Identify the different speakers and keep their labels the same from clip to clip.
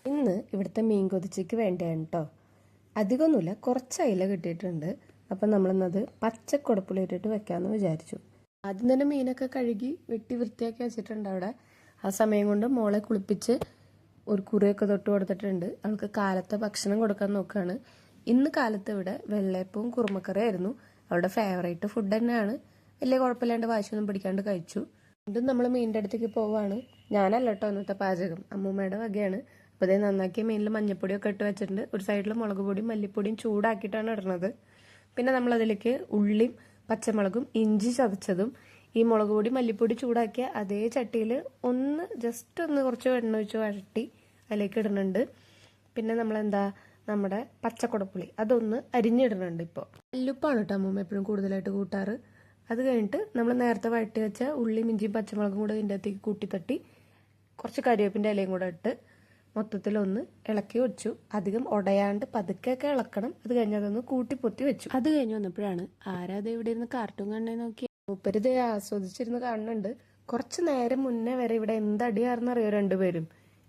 Speaker 1: ഇന്ന് ഇവിടുത്തെ മീൻ കൊതിച്ചയ്ക്ക് വേണ്ടിയാണ് കേട്ടോ. അധികമൊന്നുമില്ല, കുറച്ച് അയില കിട്ടിയിട്ടുണ്ട്. അപ്പം നമ്മളിന്നത് പച്ചക്കുടപ്പുളി ഇട്ടിട്ട് വെക്കാമെന്ന് വിചാരിച്ചു. ആദ്യം തന്നെ മീനൊക്കെ കഴുകി വെട്ടി വൃത്തിയാക്കി വെച്ചിട്ടുണ്ട് അവിടെ. ആ സമയം കൊണ്ട് മോളെ കുളിപ്പിച്ച് ഒരു കുറിയൊക്കെ തൊട്ട് കൊടുത്തിട്ടുണ്ട്. അവൾക്ക് കാലത്തെ ഭക്ഷണം കൊടുക്കാൻ നോക്കുകയാണ്. ഇന്ന് കാലത്ത് ഇവിടെ വെള്ളയപ്പവും കുറുമക്കറിയായിരുന്നു അവളുടെ ഫേവറേറ്റ് ഫുഡ് തന്നെയാണ്. വലിയ കുഴപ്പമില്ലാണ്ട് വാശിയൊന്നും പിടിക്കാണ്ട് കഴിച്ചു. വീണ്ടും നമ്മൾ മീനിൻ്റെ അടുത്തേക്ക് പോവാണ്. ഞാനല്ല കേട്ടോ ഇന്നത്തെ പാചകം, അമ്മൂമ്മയുടെ വകയാണ്. അപ്പോൾ അതേ നന്നാക്കിയ മീനിൽ മഞ്ഞപ്പൊടിയൊക്കെ ഇട്ട് വെച്ചിട്ടുണ്ട്. ഒരു സൈഡിൽ മുളക് പൊടിയും മല്ലിപ്പൊടിയും ചൂടാക്കിയിട്ടാണ് ഇടുന്നത്. പിന്നെ നമ്മളതിലേക്ക് ഉള്ളിയും പച്ചമുളകും ഇഞ്ചി ചതച്ചതും ഈ മുളക് പൊടി മല്ലിപ്പൊടി ചൂടാക്കിയ അതേ ചട്ടിയിൽ ഒന്ന് ജസ്റ്റ് ഒന്ന് കുറച്ച് എണ്ണ ഒഴിച്ച് വഴട്ടി അതിലേക്ക് ഇടുന്നുണ്ട്. പിന്നെ നമ്മളെന്താ നമ്മുടെ പച്ചക്കുടപ്പുളി അതൊന്ന് അരിഞ്ഞിടുന്നുണ്ട്. ഇപ്പോൾ കല്ലുപ്പാണ് കേട്ടോ അമ്മൂമ്മ എപ്പോഴും കൂടുതലായിട്ട് കൂട്ടാറ്. അത് കഴിഞ്ഞിട്ട് നമ്മൾ നേരത്തെ വഴട്ടി വെച്ച ഉള്ളിയും ഇഞ്ചിയും പച്ചമുളകും കൂടെ ഇതിൻ്റെ അകത്തേക്ക് കൂട്ടിത്തട്ടി കുറച്ച് കരിവേപ്പിൻ്റെ ഇലയും കൂടെ ഇട്ട് മൊത്തത്തിലൊന്ന് ഇളക്കി വെച്ചു. അധികം ഉടയാണ്ട് പതുക്കെയൊക്കെ ഇളക്കണം. അത് കഴിഞ്ഞ് അതൊന്ന് കൂട്ടിപ്പൊത്തി വെച്ചു. അത് കഴിഞ്ഞ് വന്നപ്പോഴാണ് ആരാധ ഇവിടെ ഇരുന്ന് കാർട്ടൂൺ കണ്ടേ നോക്കി മൂപ്പരിത് ആസ്വദിച്ചിരുന്ന് കാണുന്നുണ്ട്. കുറച്ച് നേരം മുന്നേ വരെ ഇവിടെ എന്തടിയാർന്നറിയോ രണ്ടുപേരും.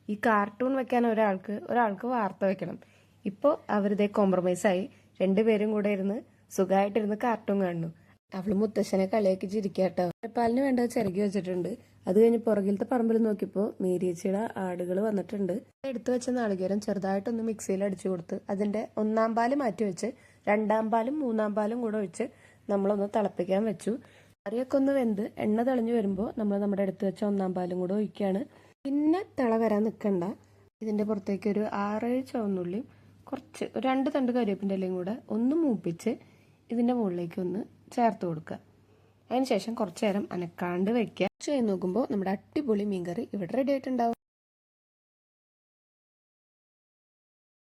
Speaker 1: ഈ കാർട്ടൂൺ വെക്കാൻ ഒരാൾക്ക് വാർത്ത വെക്കണം. ഇപ്പോൾ അവരിതേ കോംപ്രമൈസായി രണ്ടുപേരും കൂടെ ഇരുന്ന് സുഖമായിട്ടിരുന്ന് കാർട്ടൂൺ കാണുന്നു. അവള് മുത്തശ്ശനെ കളിയാക്കി ചിരിക്കാട്ടോ. പാലിന് വേണ്ടത് ചിരകി വെച്ചിട്ടുണ്ട്. അത് കഴിഞ്ഞ് പുറകിലത്തെ പറമ്പിൽ നോക്കിയപ്പോൾ മേരിയച്ചിയുടെ ആടുകൾ വന്നിട്ടുണ്ട്. എടുത്തു വെച്ച നാളികേരം ചെറുതായിട്ടൊന്ന് മിക്സിയിൽ അടിച്ചു കൊടുത്ത് അതിന്റെ 1-ാം പാല് മാറ്റി വെച്ച് 2-ാം പാലും 3-ാം പാലും കൂടെ ഒഴിച്ച് നമ്മളൊന്ന് തിളപ്പിക്കാൻ വെച്ചു. കറിയൊക്കെ ഒന്ന് വെന്ത് എണ്ണ തെളിഞ്ഞു വരുമ്പോൾ നമ്മൾ നമ്മുടെ എടുത്തു വെച്ച 1-ാം പാലും കൂടെ ഒഴിക്കുകയാണ്. പിന്നെ തിള വരാൻ നിൽക്കണ്ട. ഇതിന്റെ പുറത്തേക്ക് ഒരു 6-7 ചുവന്നുള്ളിയും കുറച്ച് ഒരു 2 തണ്ട് കരിവേപ്പിൻ്റെ ഇലയും കൂടെ ഒന്ന് മൂപ്പിച്ച് ഇതിന്റെ മുകളിലേക്ക് ഒന്ന് ചേർത്ത് കൊടുക്കുക. അതിനുശേഷം കുറച്ചു നേരം അനക്കാണ്ട് വെക്കുക. നോക്കുമ്പോൾ നമ്മുടെ അടിപൊളി മീൻകറി ഇവിടെ റെഡി ആയിട്ടുണ്ടാവും.